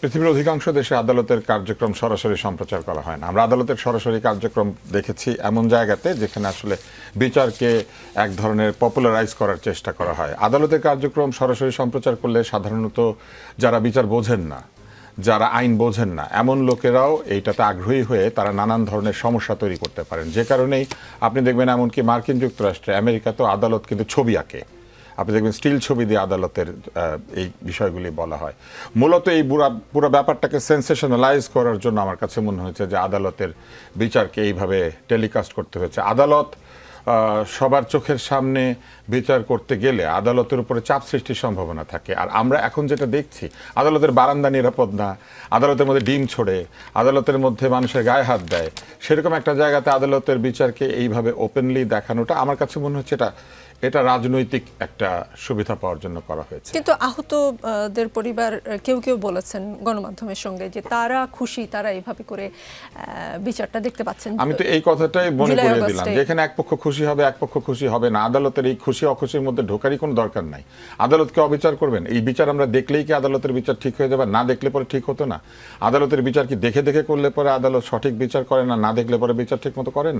পৃথিবীর অধিকাংশ দেশে আদালতের কার্যক্রম সরাসরি সম্প্রচার করা হয় না। আমরা আদালতের সরাসরি কার্যক্রম দেখেছি এমন জায়গাতে যেখানে আসলে বিচারকে এক ধরনের পপুলারাইজ করার চেষ্টা করা হয়। আদালতের কার্যক্রম সরাসরি সম্প্রচার করলে সাধারণত যারা বিচার বোঝেন না, যারা আইন বোঝেন না, এমন লোকেরাও এইটাতে আগ্রহী হয়ে তারা নানান ধরনের সমস্যা তৈরি করতে পারেন। যে কারণেই আপনি দেখবেন এমনকি মার্কিন যুক্তরাষ্ট্রে, আমেরিকাতেও আদালত কিন্তু ছবি আঁকে। আপনি দেখবেন স্টিল ছবি দিয়ে আদালতের এই বিষয়গুলি বলা হয়। মূলত এই পুরো ব্যাপারটাকে সেন্সেশনালাইজ করার জন্য আমার কাছে মনে হয়েছে যে আদালতের বিচারকে এইভাবে টেলিকাস্ট করতে হয়েছে। আদালত সবার চোখের সামনে বিচার করতে গেলে আদালতের উপরে চাপ সৃষ্টির সম্ভাবনা থাকে। আর আমরা এখন যেটা দেখছি, আদালতের বারান্দা নিরাপদ না, আদালতের মধ্যে ডিম ছোড়ে, আদালতের মধ্যে মানুষের গায়ে হাত দেয়, সেরকম একটা জায়গাতে আদালতের বিচারকে এইভাবে ওপেনলি দেখানোটা আমার কাছে মনে হচ্ছে এটা রাজনৈতিক একটা সুবিধা পাওয়ার জন্য করা হয়েছে। কিন্তু আহতদের পরিবার কেউ কেউ বলেছেন গণমাধ্যমের সঙ্গে যে তারা খুশি, তারা এইভাবে করে বিচারটা দেখতে পাচ্ছেন। আমি তো এই কথাটাই মনে করিয়ে দিলাম যে এখানে এক পক্ষ খুশি হবে, এক পক্ষ খুশি হবে না। আদালতের এই খুশি অখুশির মধ্যে ঢোকারই কোনো দরকার নাই। আদালতকে অবিচার করবেন, এই বিচার আমরা দেখলেই কি আদালতের বিচার ঠিক হয়ে যাবে? না দেখলে পরে ঠিক হতো না। আদালতের বিচার কি দেখে দেখে করলে পরে আদালত সঠিক বিচার করে না, না দেখলে পরে বিচার ঠিক মতো করেন?